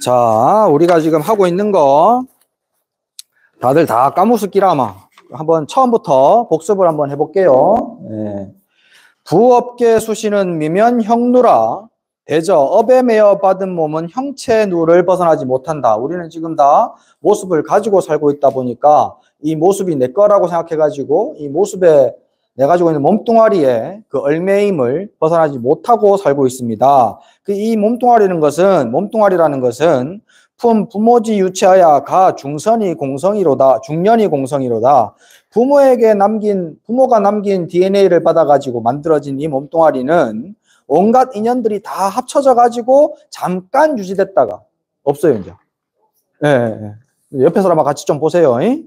자, 우리가 지금 하고 있는 거 다들 다 까무스끼라 아마. 한번 처음부터 복습을 한번 해볼게요. 네. 부업계 수시는 미면 형누라 대저 업에 매여 받은 몸은 형체 누를 벗어나지 못한다. 우리는 지금 다 모습을 가지고 살고 있다 보니까 이 모습이 내 거라고 생각해가지고 이 모습에 내 가지고 있는 몸뚱아리에 그 얼매임을 벗어나지 못하고 살고 있습니다. 이 몸뚱아리라는 것은 부모지 유치하야 가 중선이 공성이로다. 중년이 공성이로다. 부모가 남긴 DNA를 받아가지고 만들어진 이 몸뚱아리는 온갖 인연들이 다 합쳐져 가지고 잠깐 유지됐다가 없어요, 이제. 예. 옆에 사람 같이 좀 보세요. 예.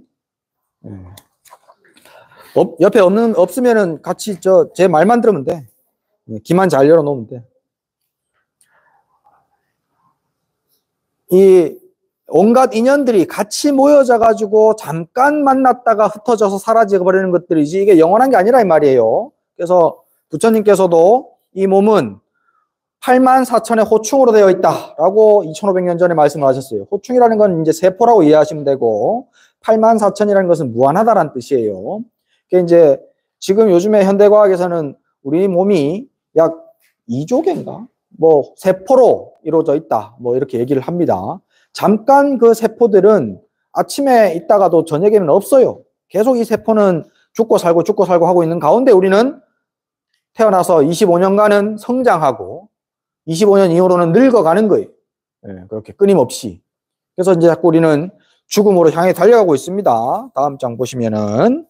옆에 없으면은 같이 제 말만 들으면 돼. 귀만 잘 열어놓으면 돼. 이 온갖 인연들이 같이 모여져 가지고 잠깐 만났다가 흩어져서 사라져 버리는 것들이지 이게 영원한 게 아니라 이 말이에요. 그래서 부처님께서도 이 몸은 84,000의 호충으로 되어 있다라고 2500년 전에 말씀을 하셨어요. 호충이라는 건 이제 세포라고 이해하시면 되고 84,000이라는 것은 무한하다라는 뜻이에요. 그게 이제 지금 요즘에 현대과학에서는 우리 몸이 약 2조 개인가? 세포로 이루어져 있다. 이렇게 얘기를 합니다. 잠깐 그 세포들은 아침에 있다가도 저녁에는 없어요. 계속 이 세포는 죽고 살고 하고 있는 가운데 우리는 태어나서 25년간은 성장하고 25년 이후로는 늙어가는 거예요. 그렇게 끊임없이. 그래서 이제 자꾸 우리는 죽음으로 향해 달려가고 있습니다. 다음 장 보시면은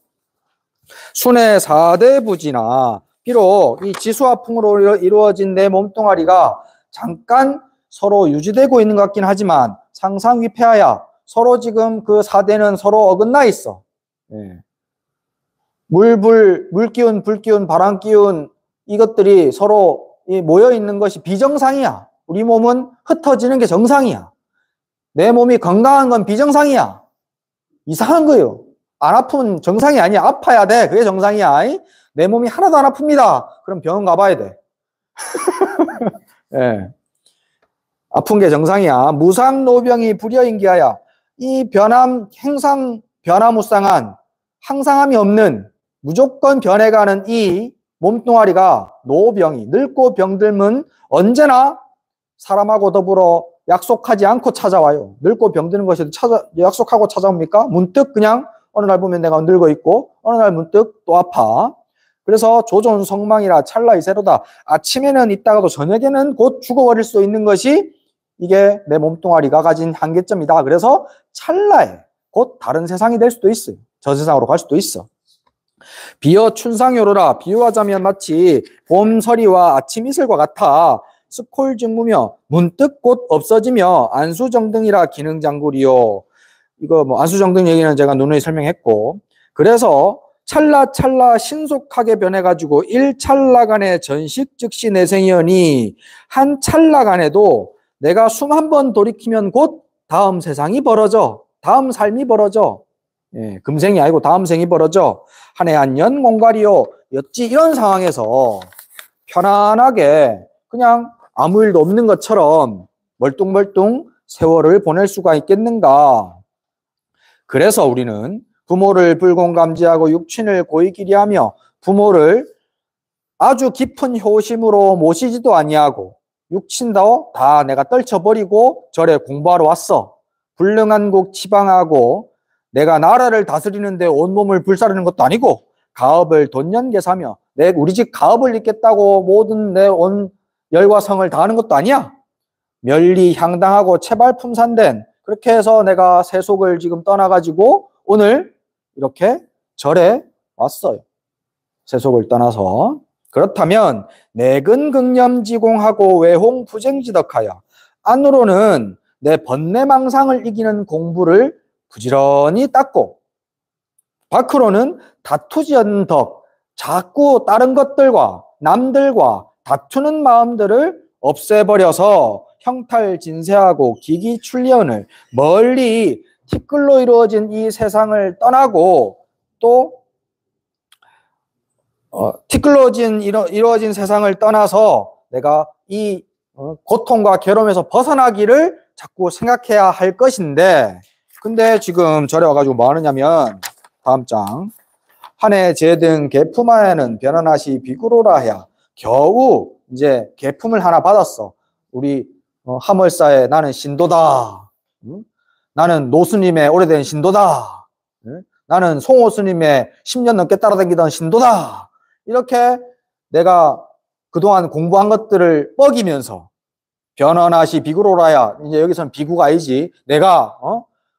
순회 4대 부지나 비록 이 지수화풍으로 이루어진 내 몸뚱아리가 잠깐 서로 유지되고 있는 것 같긴 하지만 상상위패하야 서로 지금 그 4대는 서로 어긋나 있어. 물기운, 불기운, 바람기운 이것들이 서로 모여 있는 것이 비정상이야. 우리 몸은 흩어지는 게 정상이야. 내 몸이 건강한 건 비정상이야. 이상한 거예요. 안 아프면 정상이 아니야. 아파야 돼. 그게 정상이야. 내 몸이 하나도 안 아픕니다. 그럼 병원 가봐야 돼. 예. 아픈 게 정상이야. 무상노병이 불여인기하야. 이 행상 변화무쌍한 항상함이 없는 무조건 변해가는 이 몸뚱아리가 노병이 늙고 병들면 언제나 사람하고 더불어 약속하지 않고 찾아와요. 늙고 병드는 것이 약속하고 찾아옵니까? 문득 그냥 어느 날 보면 내가 늙어 있고 어느 날 문득 또 아파. 그래서 조존성망이라 찰나의 세로다. 아침에는 있다가도 저녁에는 곧 죽어버릴 수 있는 것이 이게 내 몸뚱아리가 가진 한계점이다. 그래서 찰나에 곧 다른 세상이 될 수도 있어요. 저 세상으로 갈 수도 있어. 비어 춘상요로라. 비유하자면 마치 봄서리와 아침 이슬과 같아. 스콜증무며 문득 곧 없어지며 안수정등이라 기능장구리요. 이거 안수정등 얘기는 제가 누누이 설명했고, 그래서 찰나찰나 신속하게 변해가지고 일찰나간의 전식 즉시 내생이여니 한 찰나간에도 내가 숨 한 번 돌이키면 곧 다음 세상이 벌어져. 다음 삶이 벌어져. 금생이 아니고 다음 생이 벌어져. 한 해 한 년 공갈이요. 어찌 이런 상황에서 편안하게 그냥 아무 일도 없는 것처럼 멀뚱멀뚱 세월을 보낼 수가 있겠는가. 그래서 우리는 부모를 불공감지하고 육친을 고이기리하며 부모를 아주 깊은 효심으로 모시지도 아니하고 육친도 다 내가 떨쳐버리고 절에 공부하러 왔어. 불능한 곡 치방하고 내가 나라를 다스리는데 온몸을 불사르는 것도 아니고 가업을 돈년계사며 우리 집 가업을 잇겠다고 모든 내 온 열과 성을 다하는 것도 아니야. 멸리 향당하고 체발품산된 그렇게 해서 내가 세속을 지금 떠나가지고 오늘 이렇게 절에 왔어요. 세속을 떠나서. 그렇다면 내근 극념지공하고 외홍 부쟁지덕하여 안으로는 내 번뇌망상을 이기는 공부를 부지런히 닦고 밖으로는 다투지 않는 덕, 자꾸 다른 것들과 남들과 다투는 마음들을 없애버려서 형탈진세하고 기기출리언을 멀리 티끌로 이루어진 이 세상을 떠나고 또 티끌로 이루어진 세상을 떠나서 내가 이 고통과 괴로움에서 벗어나기를 자꾸 생각해야 할 것인데, 근데 지금 절에 와가지고 뭐 하느냐면, 다음 장. 한해 제등 계품하에는 변환하시 비구로라 해야. 겨우 이제 계품을 하나 받았어. 우리 하물사에 나는 신도다. 나는 노스님의 오래된 신도다. 나는 송호스님의 10년 넘게 따라다니던 신도다. 이렇게 내가 그동안 공부한 것들을 뻐기면서 변환하시 비구로라야. 이제 여기서는 비구가 아니지. 내가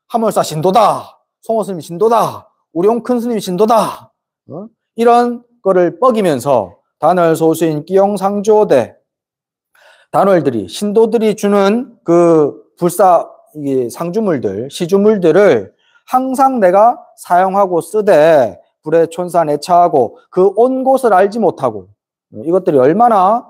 하물사 신도다. 송호스님 신도다. 우리 큰 스님 신도다. 이런 거를 뻐기면서 단월 소수인 끼용상조대 단월들이 신도들이 주는 그 불사 이게 상주물들 시주물들을 항상 내가 사용하고 쓰되 불에 촌산애차하고 그 온 곳을 알지 못하고 이것들이 얼마나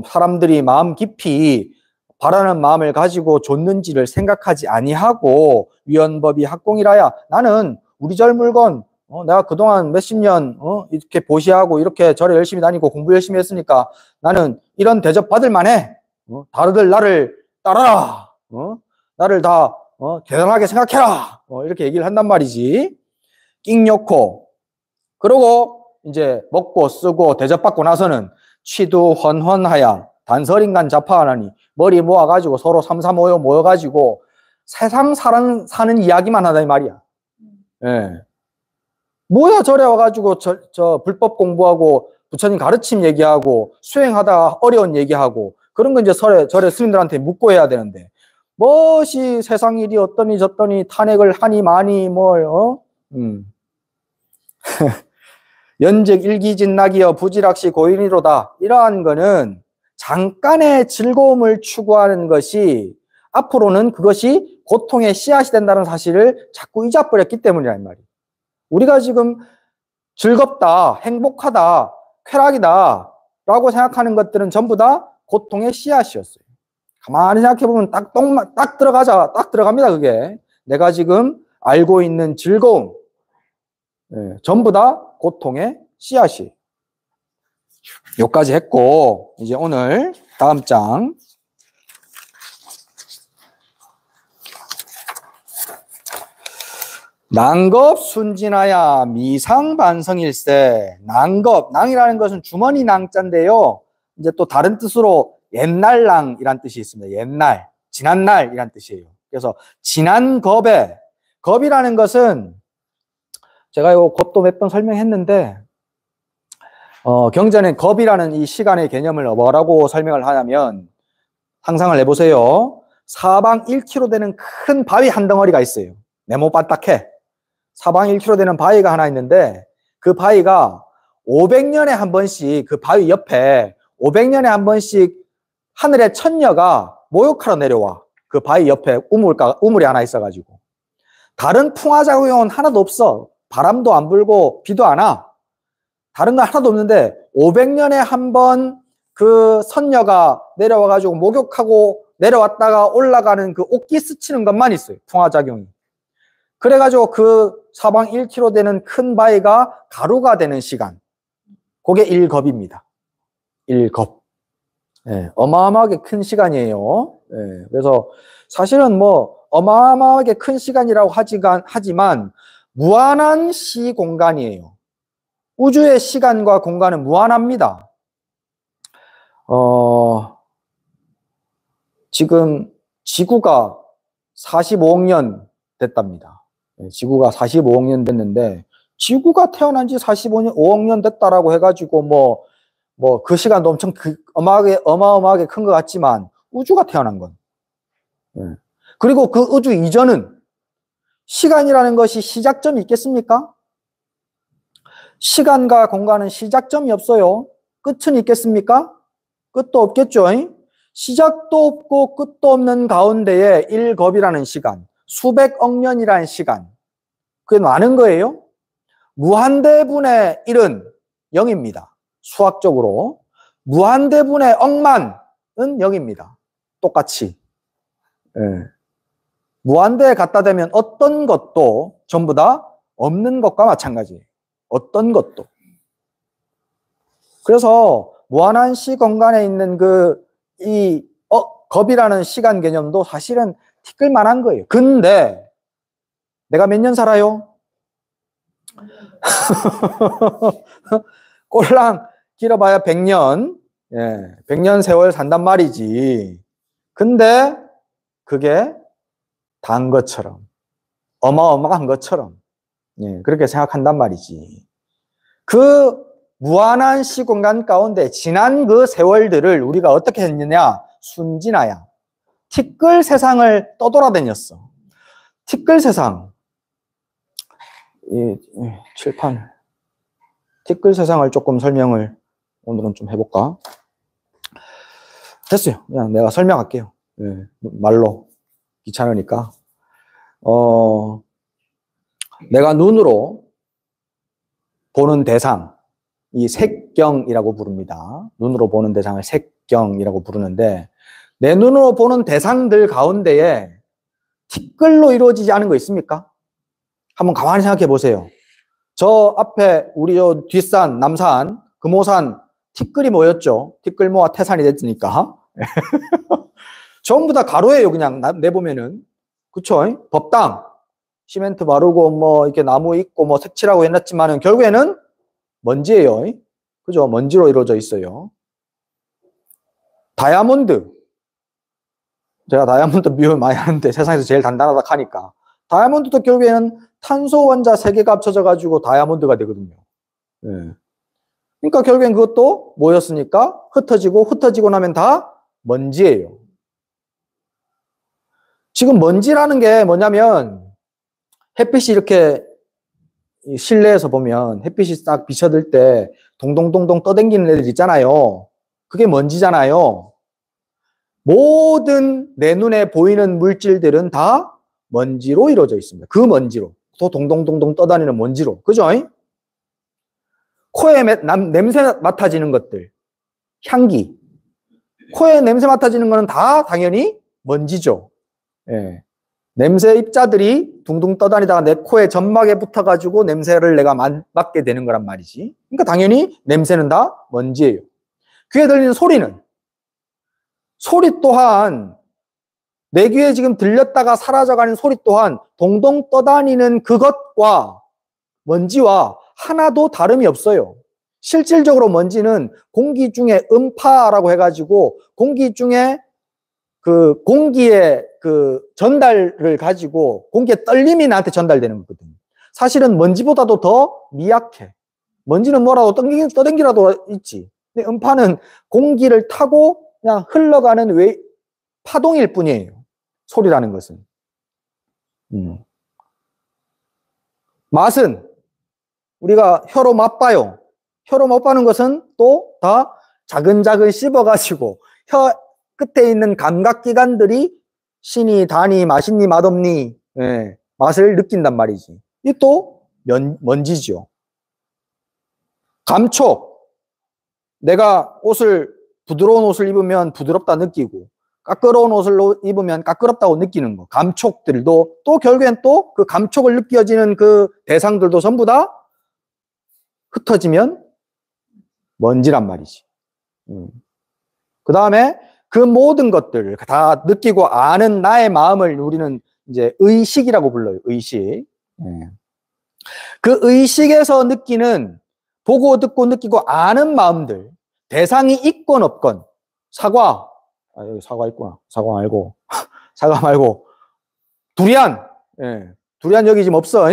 사람들이 마음 깊이 바라는 마음을 가지고 줬는지를 생각하지 아니하고 위헌법이 학공이라야. 나는 우리 절 물건 내가 그동안 몇십 년 이렇게 보시하고 이렇게 절에 열심히 다니고 공부 열심히 했으니까 나는 이런 대접 받을 만해. 다들 나를 따라라. 나를 다 대단하게 생각해라. 이렇게 얘기를 한단 말이지. 낑놓고 그러고 이제 먹고 쓰고 대접받고 나서는 취두 헌헌하야 단설인간 자파하나니 머리 모아가지고 서로 삼삼오오 모여가지고 세상 사는 이야기만 하다 이 말이야. 예. 뭐야 절에 와가지고 저 불법 공부하고 부처님 가르침 얘기하고 수행하다가 어려운 얘기하고 그런 거 이제 절에 스님들한테 묻고 해야 되는데 무엇이 세상 일이 어떠니 저떠니 탄핵을 하니 마니 뭘 연즉 일기진낙이여 부지락시 고인이로다. 이러한 거는 잠깐의 즐거움을 추구하는 것이 앞으로는 그것이 고통의 씨앗이 된다는 사실을 자꾸 잊어버렸기 때문이란 말이에요. 우리가 지금 즐겁다, 행복하다, 쾌락이다 라고 생각하는 것들은 전부 다 고통의 씨앗이었어요. 가만히 생각해보면 딱 들어갑니다. 그게 내가 지금 알고 있는 즐거움 전부 다 고통의 씨앗이. 여기까지 했고 이제 오늘 다음 장 낭겁 순진하야 미상반성일세. 낭이라는 것은 주머니 낭자인데요. 이제 또 다른 뜻으로 옛날 낭이란 뜻이 있습니다. 옛날, 지난날 이란 뜻이에요. 그래서 지난 겁이라는 것은 제가 이거 곧도 몇 번 설명했는데 경전에 겁이라는 이 시간의 개념을 뭐라고 설명을 하냐면 상상을 해보세요. 사방 1km 되는 큰 바위 한 덩어리가 있어요. 네모바딱해. 사방 1km 되는 바위가 하나 있는데 그 바위가 500년에 한 번씩 그 바위 옆에 500년에 한 번씩 하늘의 천녀가 모욕하러 내려와. 그 바위 옆에 우물이 하나 있어가지고 다른 풍화작용은 하나도 없어. 바람도 안 불고 비도 안 와. 다른 건 하나도 없는데 500년에 한 번 그 선녀가 내려와가지고 목욕하고 내려왔다가 올라가는 그 옷기 스치는 것만 있어요. 풍화작용이. 그래가지고 그 사방 1km 되는 큰 바위가 가루가 되는 시간. 그게 1겁입니다. 1겁. 예, 어마어마하게 큰 시간이에요. 예, 그래서 사실은 뭐 어마어마하게 큰 시간이라고 하지만 무한한 시공간이에요. 우주의 시간과 공간은 무한합니다. 지금 지구가 45억 년 됐답니다. 지구가 45억 년 됐는데 지구가 태어난 지 45억 년 됐다라고 해가지고 뭐 그 시간도 엄청 어마어마하게 큰 것 같지만 우주가 태어난 건. 그리고 그 우주 이전은 시간이라는 것이 시작점이 있겠습니까? 시간과 공간은 시작점이 없어요. 끝은 있겠습니까? 끝도 없겠죠. 시작도 없고 끝도 없는 가운데에 1겁이라는 시간, 수백억 년이라는 시간, 그게 많은 거예요. 무한대분의 1은 0입니다. 수학적으로. 무한대분의 억만은 0입니다. 똑같이. 무한대에 갖다 대면 어떤 것도 전부 다 없는 것과 마찬가지예요. 어떤 것도. 그래서 무한한 시 공간에 있는 이 겁이라는 시간 개념도 사실은 티끌만한 거예요. 근데 내가 몇 년 살아요? 꼴랑 길어봐야 100년. 예, 100년 세월 산단 말이지. 근데 그게 단 것처럼, 어마어마한 것처럼, 예, 그렇게 생각한단 말이지. 그 무한한 시공간 가운데 지난 그 세월들을 우리가 어떻게 했느냐? 순진하야. 티끌 세상을 떠돌아다녔어. 티끌 세상. 이 칠판. 티끌 세상을 조금 설명을 오늘은 좀 해볼까? 됐어요. 그냥 내가 설명할게요. 예, 말로. 귀찮으니까. 내가 눈으로 보는 대상, 이 색경이라고 부릅니다. 눈으로 보는 대상을 색경이라고 부르는데, 내 눈으로 보는 대상들 가운데에 티끌로 이루어지지 않은 거 있습니까? 한번 가만히 생각해 보세요. 저 앞에 우리 저 뒷산, 남산, 금오산 티끌이 모였죠. 티끌 모아 태산이 됐으니까. 전부 다 가로예요. 그냥 내보면은. 그쵸? 법당. 시멘트 바르고 뭐 이렇게 나무 있고 뭐 색칠하고 해놨지만은 결국에는 먼지예요. 그죠? 먼지로 이루어져 있어요. 다이아몬드. 제가 다이아몬드 미움 많이 하는데 세상에서 제일 단단하다 하니까. 다이아몬드도 결국에는 탄소 원자 3개가 합쳐져 가지고 다이아몬드가 되거든요. 예. 그러니까 결국엔 그것도 모였으니까 흩어지고 나면 다 먼지예요. 지금 먼지라는 게 뭐냐면 햇빛이 이렇게 실내에서 보면 햇빛이 싹 비쳐들 때 동동동동 떠댕기는 애들 있잖아요. 그게 먼지잖아요. 모든 내 눈에 보이는 물질들은 다 먼지로 이루어져 있습니다. 그 먼지로. 또 동동동동 떠다니는 먼지로. 그죠? 코에 냄새 맡아지는 것들. 향기. 코에 냄새 맡아지는 거는 다 당연히 먼지죠. 예. 냄새 입자들이 둥둥 떠다니다가 내 코에 점막에 붙어가지고 냄새를 내가 맡게 되는 거란 말이지. 그러니까 당연히 냄새는 다 먼지예요. 귀에 들리는 소리 또한 내 귀에 지금 들렸다가 사라져가는 소리 또한 동동 떠다니는 그것과 먼지와 하나도 다름이 없어요. 실질적으로 먼지는 공기 중에 음파라고 해가지고 공기 중에 그 공기의 그 전달을 가지고 공기의 떨림이 나한테 전달되는 거거든요. 사실은 먼지보다도 더 미약해. 먼지는 뭐라도 떠댕기라도 있지. 근데 음파는 공기를 타고 그냥 흘러가는 파동일 뿐이에요. 소리라는 것은. 맛은 우리가 혀로 맛봐요. 혀로 맛봐는 것은 또 다 자근자근 씹어가지고 혀 끝에 있는 감각기관들이 신이, 다니, 맛있니, 맛없니, 예, 맛을 느낀단 말이지. 이 또 먼지죠. 감촉. 내가 부드러운 옷을 입으면 부드럽다 느끼고, 까끄러운 옷을 입으면 까끄럽다고 느끼는 거. 감촉들도 또 결국엔 또 그 감촉을 느껴지는 그 대상들도 전부 다 흩어지면 먼지란 말이지. 그 다음에 그 모든 것들을 다 느끼고 아는 나의 마음을 우리는 이제 의식이라고 불러요. 의식. 그 의식에서 느끼는 보고 듣고 느끼고 아는 마음들, 대상이 있건 없건, 여기 사과 있구나. 사과 말고 사과 말고 두리안. 두리안 여기 지금 없어.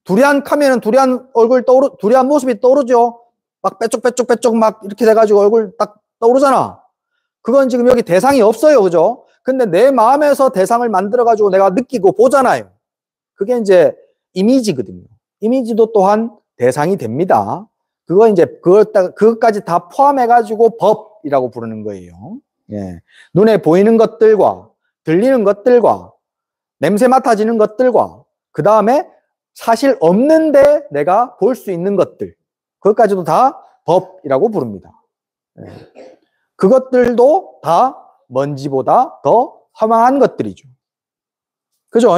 두리안 카면은 두리안 모습이 떠오르죠. 막 빼쪽빼쪽 막 이렇게 돼가지고 얼굴 딱 떠오르잖아. 그건 지금 여기 대상이 없어요. 그죠? 근데 내 마음에서 대상을 만들어가지고 내가 느끼고 보잖아요. 그게 이제 이미지거든요. 이미지도 또한 대상이 됩니다. 그것까지 다 포함해가지고 법이라고 부르는 거예요. 예. 눈에 보이는 것들과, 들리는 것들과, 냄새 맡아지는 것들과, 그 다음에 사실 없는데 내가 볼 수 있는 것들. 그것까지도 다 법이라고 부릅니다. 예. 그것들도 다 먼지보다 더 험한 것들이죠. 그죠?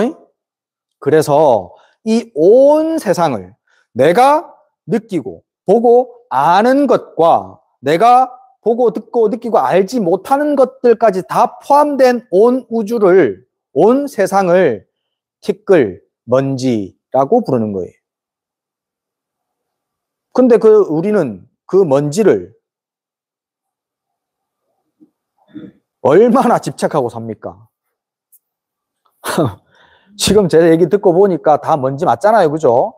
그래서 이 온 세상을 내가 느끼고 보고 아는 것과 내가 보고 듣고 느끼고 알지 못하는 것들까지 다 포함된 온 우주를, 온 세상을 티끌, 먼지라고 부르는 거예요. 근데 우리는 그 먼지를 얼마나 집착하고 삽니까? 지금 제 얘기 듣고 보니까 다 먼지 맞잖아요. 그죠?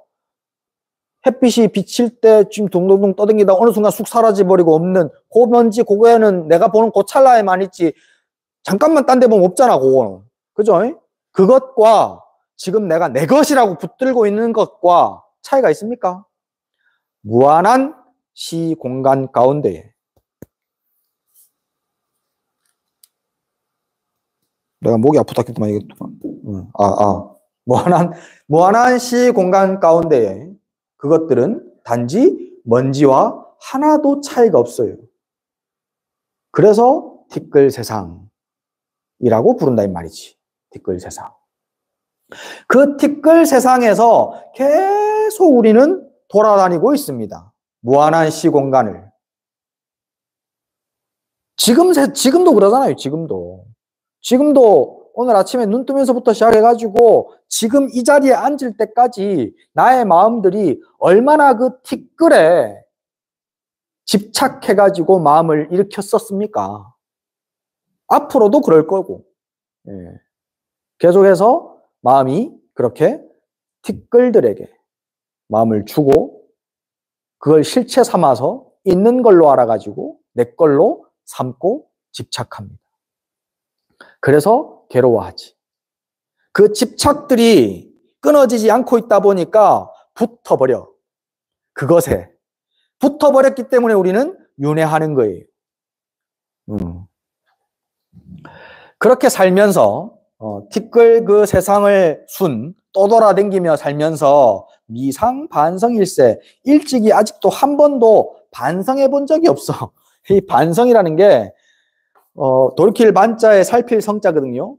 햇빛이 비칠 때 지금 동동동 떠댕기다 어느 순간 쑥 사라져버리고 없는 그 먼지, 그거에는 내가 보는 그 찰나에만 있지 잠깐만 딴 데 보면 없잖아. 그거는. 그죠? 그것과 지금 내가 내 것이라고 붙들고 있는 것과 차이가 있습니까? 무한한 시 공간 가운데에 내가 목이 아프다 했더만 이게 무한한 시 공간 가운데에 그것들은 단지 먼지와 하나도 차이가 없어요. 그래서 티끌 세상이라고 부른다 이 말이지. 티끌 세상. 그 티끌 세상에서 계속 우리는 돌아다니고 있습니다. 무한한 시 공간을. 지금도 그러잖아요. 지금도 오늘 아침에 눈 뜨면서부터 시작해가지고 지금 이 자리에 앉을 때까지 나의 마음들이 얼마나 그 티끌에 집착해가지고 마음을 일으켰었습니까? 앞으로도 그럴 거고. 예. 계속해서 마음이 그렇게 티끌들에게 마음을 주고 그걸 실체 삼아서 있는 걸로 알아가지고 내 걸로 삼고 집착합니다. 그래서 괴로워하지. 그 집착들이 끊어지지 않고 있다 보니까 붙어버려. 그것에. 붙어버렸기 때문에 우리는 윤회하는 거예요. 그렇게 살면서 티끌 그 세상을 떠돌아다니며 살면서 미상 반성일세 일찍이 아직도 한 번도 반성해 본 적이 없어. 이 반성이라는 게 돌이킬 반자에 살필 성자거든요.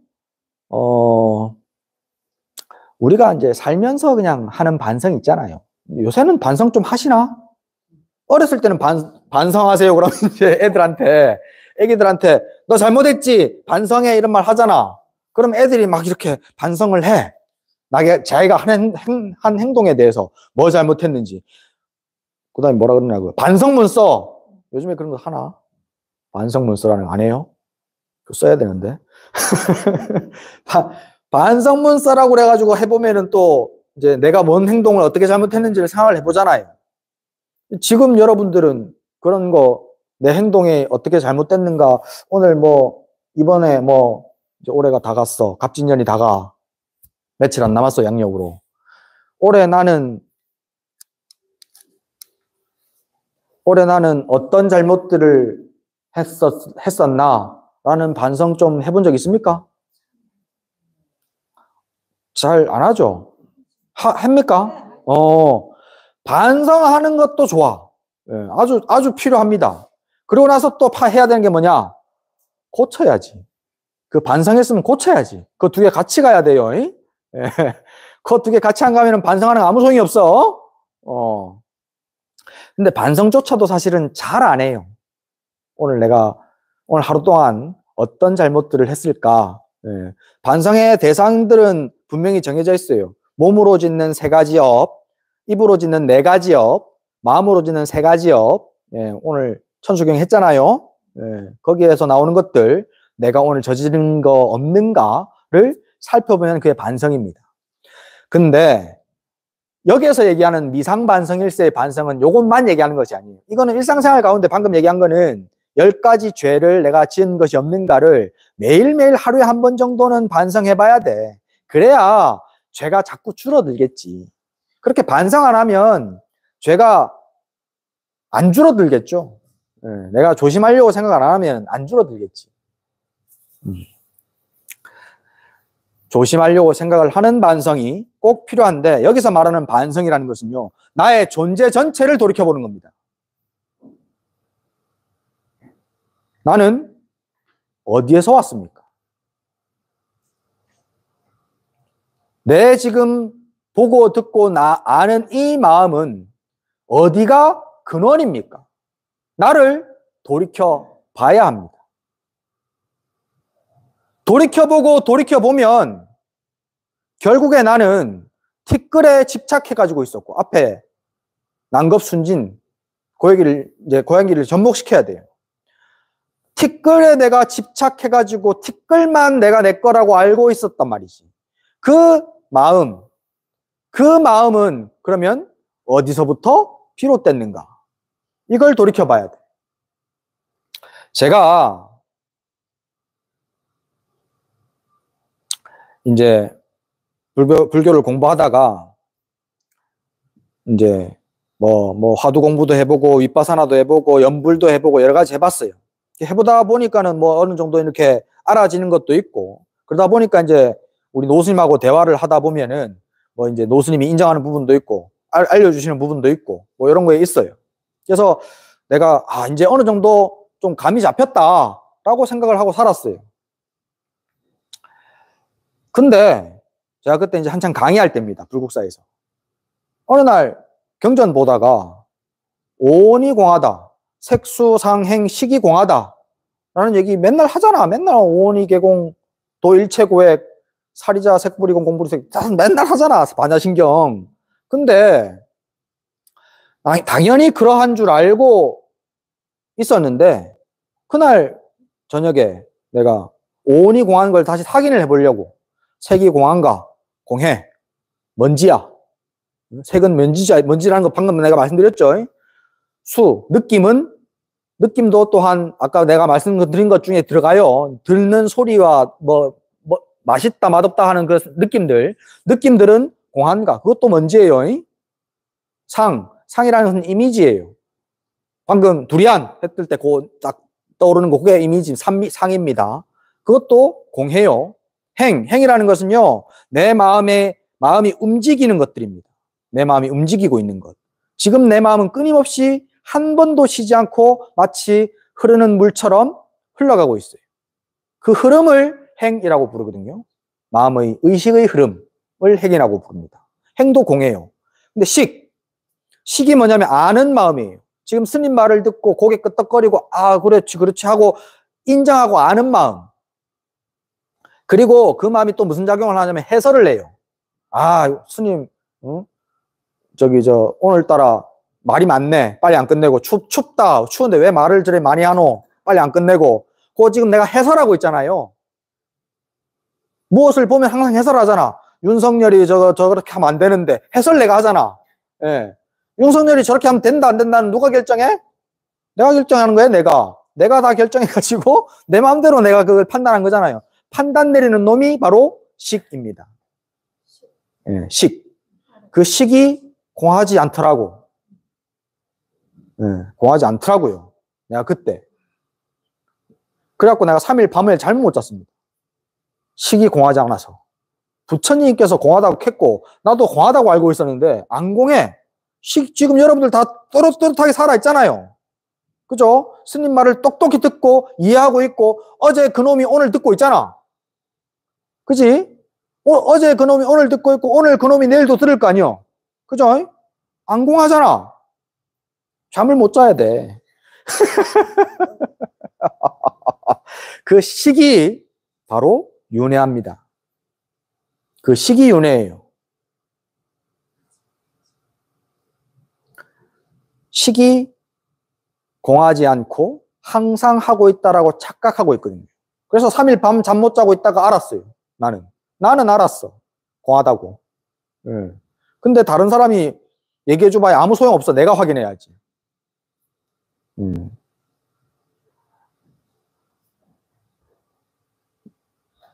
우리가 이제 살면서 그냥 하는 반성 있잖아요. 요새는 반성 좀 하시나? 어렸을 때는 반성하세요. 그러면 이제 애기들한테 너 잘못했지? 반성해. 이런 말 하잖아. 그럼 애들이 막 이렇게 반성을 해. 자기가 한 행동에 대해서 뭐 잘못했는지. 그 다음에 뭐라 그러냐고요. 반성문 써. 요즘에 그런 거 하나? 반성문 쓰라는 거 안 해요? 써야 되는데. 반성문 써라고 그래가지고 해보면은 또 이제 내가 뭔 행동을 어떻게 잘못했는지를 생각을 해보잖아요. 지금 여러분들은 그런 거, 내 행동이 어떻게 잘못됐는가, 오늘 이번에 이제 올해가 다 갔어. 갑진년이 다 가. 며칠 안 남았어, 양력으로. 올해 나는 어떤 잘못들을 했었나? 라는 반성 좀 해본 적 있습니까? 잘 안 하죠? 합니까? 반성하는 것도 좋아. 예, 아주 필요합니다. 그러고 나서 또 해야 되는 게 뭐냐? 고쳐야지. 그 반성했으면 고쳐야지. 그 두 개 같이 가야 돼요. 예. 그 두 개 같이 안 가면 반성하는 거 아무 소용이 없어. 근데 반성조차도 사실은 잘 안 해요. 오늘 하루 동안 어떤 잘못들을 했을까? 예. 반성의 대상들은 분명히 정해져 있어요. 몸으로 짓는 3가지 업, 입으로 짓는 4가지 업, 마음으로 짓는 3가지 업. 예, 오늘 천수경 했잖아요. 예, 거기에서 나오는 것들, 내가 오늘 저지른 거 없는가를 살펴보면 그게 반성입니다. 근데 여기에서 얘기하는 미상반성일세의 반성은 이것만 얘기하는 것이 아니에요. 이거는 일상생활 가운데 방금 얘기한 거는 10가지 죄를 내가 지은 것이 없는가를 매일매일 하루에 한 번 정도는 반성해봐야 돼. 그래야 죄가 자꾸 줄어들겠지. 그렇게 반성 안 하면 죄가 안 줄어들겠죠. 내가 조심하려고 생각 안 하면 안 줄어들겠지. 조심하려고 생각을 하는 반성이 꼭 필요한데, 여기서 말하는 반성이라는 것은요, 나의 존재 전체를 돌이켜보는 겁니다. 나는 어디에서 왔습니까? 내 지금 보고 듣고 아는 이 마음은 어디가 근원입니까? 나를 돌이켜 봐야 합니다. 돌이켜보고 돌이켜보면 결국에 나는 티끌에 집착해가지고 있었고, 앞에 난겁순진, 고양이를 접목시켜야 돼요. 티끌에 내가 집착해가지고 티끌만 내가 내 거라고 알고 있었단 말이지. 그 마음은 그러면 어디서부터 비롯됐는가? 이걸 돌이켜봐야 돼. 제가 이제 불교를 공부하다가 이제 뭐 화두 공부도 해보고 윗바사나도 해보고 연불도 해보고 여러 가지 해봤어요. 해보다 보니까는 뭐 어느 정도 이렇게 알아지는 것도 있고, 그러다 보니까 이제 우리 노스님하고 대화를 하다 보면은 뭐 이제 노스님이 인정하는 부분도 있고 알려주시는 부분도 있고 뭐 이런 거에 있어요. 그래서 내가 이제 어느 정도 좀 감이 잡혔다라고 생각을 하고 살았어요. 근데 제가 그때 이제 한창 강의할 때입니다. 불국사에서. 어느 날 경전 보다가 오온이 공하다, 색수상행 식이 공하다 라는 얘기 맨날 하잖아. 맨날 오온이 개공, 도일체고액, 사리자, 색불이공, 공불이색 맨날 하잖아. 반야신경. 근데 당연히 그러한 줄 알고 있었는데 그날 저녁에 내가 오온이 공한 걸 다시 확인을 해보려고 색이 공한가? 공해. 먼지야. 색은 먼지라는 거 방금 내가 말씀드렸죠. 느낌도 또한 아까 내가 말씀드린 것 중에 들어가요. 듣는 소리와 뭐 맛있다 맛없다 하는 그 느낌들은 공한가? 그것도 먼지예요. 상이라는 것은 이미지예요. 방금 두리안 했을 때 딱 떠오르는 거 그게 이미지 상입니다. 그것도 공해요. 행이라는 것은요, 내 마음이 움직이는 것들입니다. 내 마음이 움직이고 있는 것. 지금 내 마음은 끊임없이 한 번도 쉬지 않고 마치 흐르는 물처럼 흘러가고 있어요. 그 흐름을 행이라고 부르거든요. 마음의 의식의 흐름을 행이라고 부릅니다. 행도 공해요. 근데 식이 뭐냐면 아는 마음이에요. 지금 스님 말을 듣고 고개 끄덕거리고 그렇지 하고 인정하고 아는 마음. 그리고 그 마음이 또 무슨 작용을 하냐면 해설을 해요. 스님, 오늘따라 말이 많네. 빨리 안 끝내고. 춥다. 추운데 왜 말을 저래 많이 하노? 빨리 안 끝내고. 그거 지금 내가 해설하고 있잖아요. 무엇을 보면 항상 해설하잖아. 윤석열이 저렇게 하면 안 되는데. 해설 내가 하잖아. 예. 윤석열이 저렇게 하면 된다, 안 된다는 누가 결정해? 내가 결정하는 거야, 내가. 내가 다 결정해가지고 내 마음대로 내가 그걸 판단한 거잖아요. 판단 내리는 놈이 바로 식입니다. 예, 식. 그 식이 공하지 않더라고. 예, 공하지 않더라고요. 내가 그때. 그래갖고 내가 3일 밤을 잠을 못 잤습니다. 식이 공하지 않아서. 부처님께서 공하다고 했고, 나도 공하다고 알고 있었는데, 안 공해. 지금 여러분들 다 또렷또렷하게 살아있잖아요. 그죠? 스님 말을 똑똑히 듣고 이해하고 있고, 어제 그놈이 오늘 듣고 있잖아. 그지? 어제 그놈이 오늘 듣고 있고, 오늘 그놈이 내일도 들을 거 아니야. 그죠? 안 공하잖아. 잠을 못 자야 돼. 그 식이 바로 윤회합니다. 그 식이 윤회예요. 식이 공하지 않고 항상 하고 있다라고 착각하고 있거든요. 그래서 3일 밤 잠 못 자고 있다가 알았어요. 나는 알았어. 공하다고. 예. 근데 다른 사람이 얘기해줘봐야 아무 소용없어. 내가 확인해야지.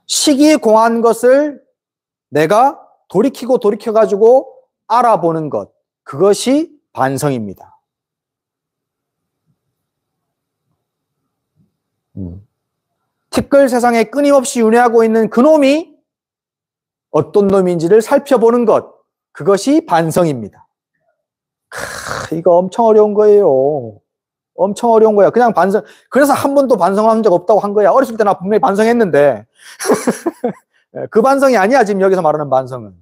식이 공한 것을 내가 돌이켜가지고 알아보는 것. 그것이 반성입니다. 티끌 세상에 끊임없이 윤회하고 있는 그놈이 어떤 놈인지를 살펴보는 것. 그것이 반성입니다. 이거 엄청 어려운 거예요. 엄청 어려운 거야. 그냥 반성. 그래서 한 번도 반성한 적 없다고 한 거야. 어렸을 때 나 분명히 반성했는데 그 반성이 아니야. 지금 여기서 말하는 반성은.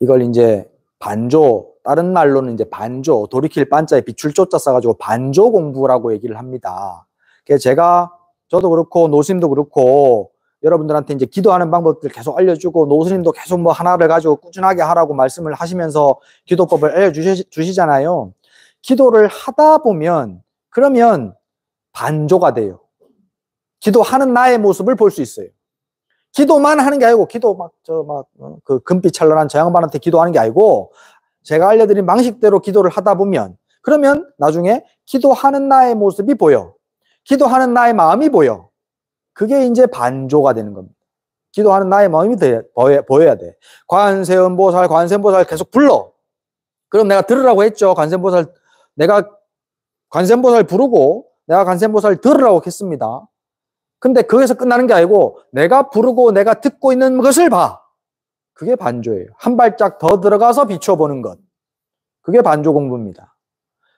이걸 이제 반조, 다른 말로는 이제 반조, 돌이킬 반자에 빛줄 조자 써가지고 반조 공부라고 얘기를 합니다. 그래서 저도 그렇고 노스님도 그렇고 여러분들한테 이제 기도하는 방법들 계속 알려주고 노스님도 계속 뭐 하나를 가지고 꾸준하게 하라고 말씀을 하시면서 기도법을 알려주시잖아요. 기도를 하다 보면 그러면 반조가 돼요. 기도하는 나의 모습을 볼 수 있어요. 기도만 하는 게 아니고 기도 그 금빛 찬란한 저 양반한테 기도하는 게 아니고 제가 알려드린 방식대로 기도를 하다 보면 그러면 나중에 기도하는 나의 모습이 보여. 기도하는 나의 마음이 보여. 그게 이제 반조가 되는 겁니다. 기도하는 나의 마음이 보여야 돼. 관세음보살 계속 불러. 그럼 내가 들으라고 했죠. 내가 관세음보살 부르고 내가 관세음보살 들으라고 했습니다. 근데 거기서 끝나는 게 아니고 내가 부르고 내가 듣고 있는 것을 봐. 그게 반조예요. 한 발짝 더 들어가서 비춰보는 것. 그게 반조 공부입니다.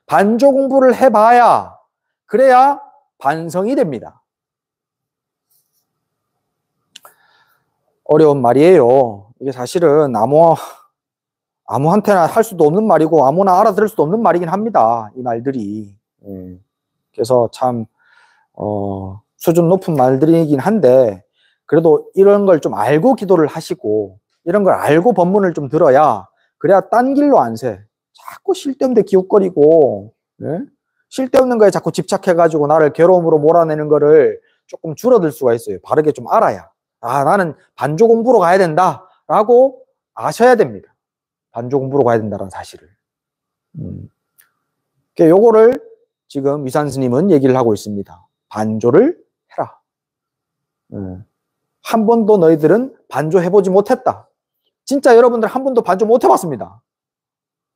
반조 공부를 해봐야 그래야 반성이 됩니다. 어려운 말이에요. 이게 사실은 아무한테나 할 수도 없는 말이고 아무나 알아들을 수도 없는 말이긴 합니다. 이 말들이. 그래서 참 수준 높은 말들이긴 한데 그래도 이런 걸 좀 알고 기도를 하시고 이런 걸 알고 법문을 좀 들어야 그래야 딴 길로 안 새. 자꾸 쓸데없는 데 기웃거리고 쓸데없는 거에 자꾸 집착해가지고 나를 괴로움으로 몰아내는 거를 조금 줄어들 수가 있어요. 바르게 좀 알아야. 나는 반조 공부로 가야 된다 라고 아셔야 됩니다. 반조 공부로 가야 된다는 사실을. 요거를 지금 위산 스님은 얘기를 하고 있습니다. 반조를 해라. 한 번도 너희들은 반조 해보지 못했다. 진짜 여러분들 한 번도 반조 못 해봤습니다.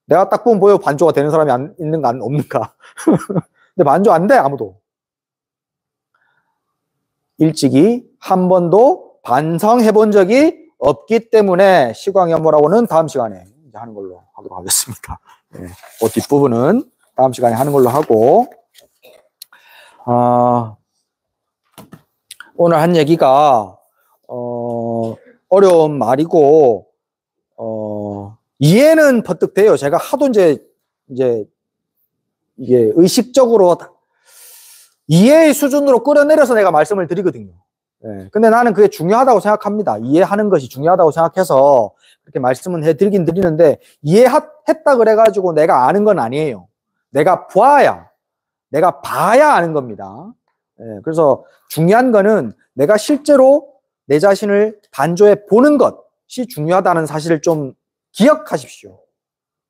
내가 딱 보면 보여 반조가 되는 사람이 있는가 없는가. 근데 반조 안 돼 아무도. 일찍이 한 번도 반성해 본 적이 없기 때문에 시광연모라고는 다음 시간에 이제 하는 걸로 하도록 하겠습니다. 그 뒷부분은 다음 시간에 하는 걸로 하고 오늘 한 얘기가 어려운 말이고 이해는 퍼뜩 돼요. 제가 하도 이제 이게 의식적으로 이해의 수준으로 끌어내려서 내가 말씀을 드리거든요. 근데 나는 그게 중요하다고 생각합니다. 이해하는 것이 중요하다고 생각해서 그렇게 말씀은 해드리긴 드리는데 이해했다 그래가지고 내가 아는 건 아니에요. 내가 봐야 아는 겁니다. 그래서 중요한 거는 내가 실제로 내 자신을 반조해 보는 것이 중요하다는 사실을 좀 기억하십시오.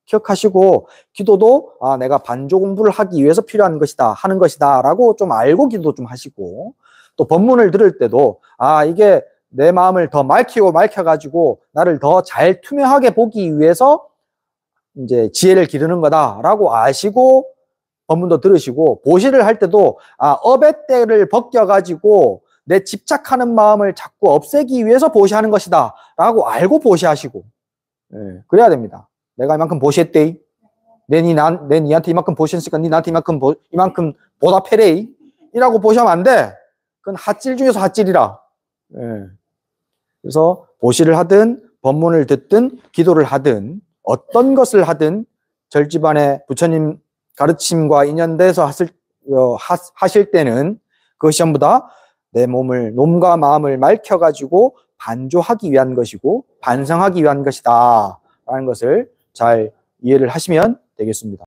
기억하시고 기도도 내가 반조 공부를 하기 위해서 필요한 것이다 하는 것이다 라고 좀 알고 기도 좀 하시고 또 법문을 들을 때도 이게 내 마음을 더 맑혀가지고 나를 더 잘 투명하게 보기 위해서 이제 지혜를 기르는 거다라고 아시고 법문도 들으시고 보시를 할 때도 업의 때를 벗겨가지고 내 집착하는 마음을 자꾸 없애기 위해서 보시하는 것이다 라고 알고 보시하시고 그래야 됩니다. 내가 이만큼 보시했대. 내 니한테 이만큼 보시했으니까 니 나한테 이만큼 보답해래 이라고 보시하면 안 돼. 그건 핫질 중에서 핫질이라. 그래서 보시를 하든 법문을 듣든 기도를 하든 어떤 것을 하든 절집안의 부처님 가르침과 인연돼서 하실 때는 그것이 전부 다 내 몸과 마음을 맑혀가지고 반조하기 위한 것이고 반성하기 위한 것이다 라는 것을 잘 이해를 하시면 되겠습니다.